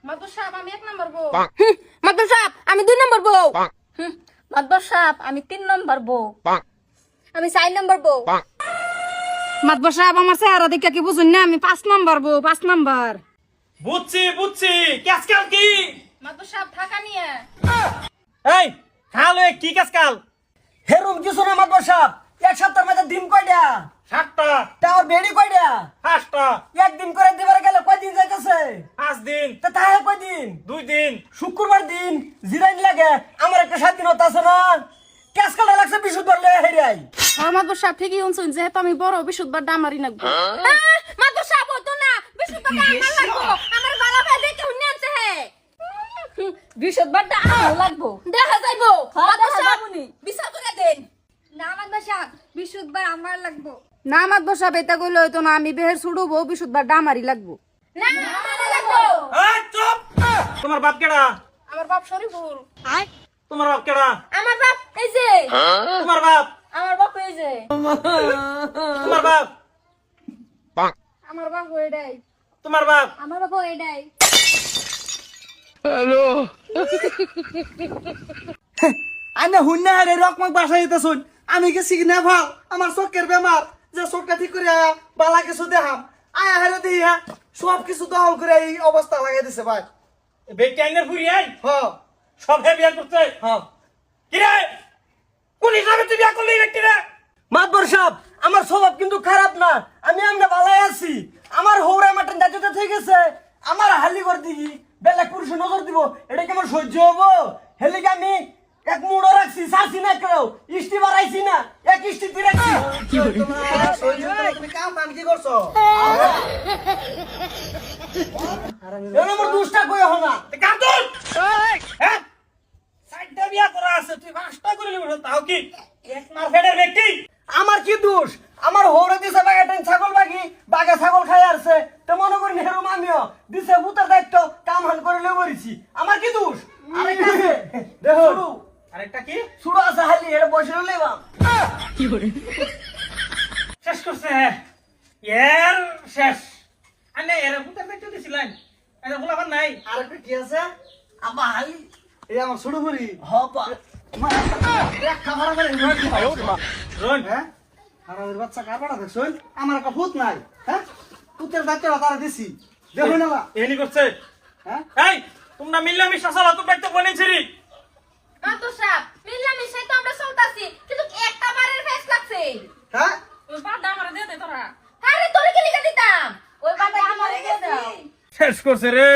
মাদবর সাহেব আমি 1 নাম্বার বউ। মাদবর সাহেব আমি 2 নম্বর বউ। মাদবর সাহেব আমি 3 নাম্বার বউ। আমি 4 নম্বর বউ। মাদবর সাহেব আমার চেহারা দেখে কি বুঝুন না আমি 5 নম্বর বউ, 5 নম্বর। বুঝছি কেসকাল কি? মাদবর সাহেব ঢাকা নিয়ে। এই খাল কি কেসকাল? হেরুম কিছু না মাদবর সাহেব, এক সপ্তাহের মধ্যে ডিম কয়টা? 7টা তার বেড়ি কয়টা? 5টা একদিন করে দিবার গেলে কয়দিন যাইতেছে? 5 দিন তা তাহে কয়দিন? 2 দিন শুক্রবার দিন জিরাইন লাগে, আমার একটা স্বাধীনতা আছে না? ক্যাসকালটা লাগছে বিশুদ্ধবার লয়ে হেরাই। মাদবর সাহেব ঠিকই শুনছেন, যেহেতু আমি বড় বিশুদ্ধবার ডামারি নাকবো। মাদবর সাহেব তো না বিশুদ্ধ আমার লাগবো, আমার বালা ভাই দেখে হুন্নে আছে হে। বিশুদ্ধবারটা আমার লাগবো। দেখা যাইবো মাদবর সাহেব বাবুনি। বিচার করে দেন। না মাদবর সাহেব বিশুদ্ধবার আমার লাগবো। না মাদবর সাহেব এটা কইলো হইতো না, আমি বেহের ছুড়বো বিশুদ্ধবার ডামারি লাগবো। না আমার লাগবো। এই চুপ! তোমার বাপ কেডা? আমার বাপ শরীফুল। তোমার বাপ কেডা? আমার বাপ এই যে। তোমার বাপ? আমার বাপ এই যে। তোমার বাপ? আমার বাপ এটাই। তোমার বাপ? আমার বাপ এটাই। আমি হুন্না হারে রকমাক বাসা যেতেছুন, আমি গেছি কিনা ভাল আমার চোখের বেমার, যে চোখটা ঠিক করে আয়া বালা কিছু দেখাম, আয়া হারে দিই হ্যাঁ সব কিছু দখল করে এই অবস্থা লাগাই দিছে ভাই। বেটাইনের ফুরি আই হ সব হে বিয়া করতে। হ কি রে? কোন হিসাবে তুই বিয়া করলি ব্যক্তি রে? মাতবর সাহেব, আমার স্বভাব কিন্তু খারাপ না, আমি আমরা ভালাই আছি। আমার হৌরা মাটন দাঁড়িয়ে থেকে গেছে, আমার হালি করে দিই বেলা পুরুষে নজর দিব, এটা কি আমার সহ্য হবো? হেলে কি আমি এক মুড়ো রাখছি, সাসি না কেউ ইষ্টি বাড়াইছি না, এক ইষ্টি তুই রাখছি। তুমি কাম কাম কি করছো? আমার দুষ্টা কই হো না। কান্দুন! হ্যাঁ? সাইডটা বিয়া করা আছে, তুই 5টা করে লিবি তাও কি? এক মার ফেডের ব্যক্তি? আমার কি দোষ? আমার হৌরে দিছে বাগাটেন ছাগল বাগি, বাগে ছাগল খাই আসছে, তো মনে করি হেরুম আমিও দিছে ভূতের দায়িত্ব কাম হান করে লয়ে বরিছি, আমার কি দোষ? আরেকটা আছে দেখো, আরেকটা কি? শুরু আছে হালি এটা বসে লইবাম। শেষ করছে এর শেষ। আনে এর ভূতের ব্যক্তি দিছিলেন, এর ভুলাবার নাই। আরেকটা কি আছে? আমার হালি এই আমার ছোট বুড়ি হ পা খাবার করে রোন হ্যাঁ হারামের বাচ্চা কার পাড়া দেখছুন? আমার একটা ভূত নাই, হ্যাঁ ভূতের দায়িত্বটা তারা দিছি দেখুন না এলি করছে। হ্যাঁ এই তোমরা মিল্লামিশা চালা, তোমরা একটা বনেছিলি। মাদবর সাহেব মিলামিশাই তো আমরা চলতাছি, কিন্তু একটা বারের ফেস লাগছে। হ্যাঁ ওই বারটা আমারে দিয়ে দে তোরা। আরে তোরে কি লিখে দিতাম? ওই বারটা আমারে দিয়ে দাও। শেষ করছে রে।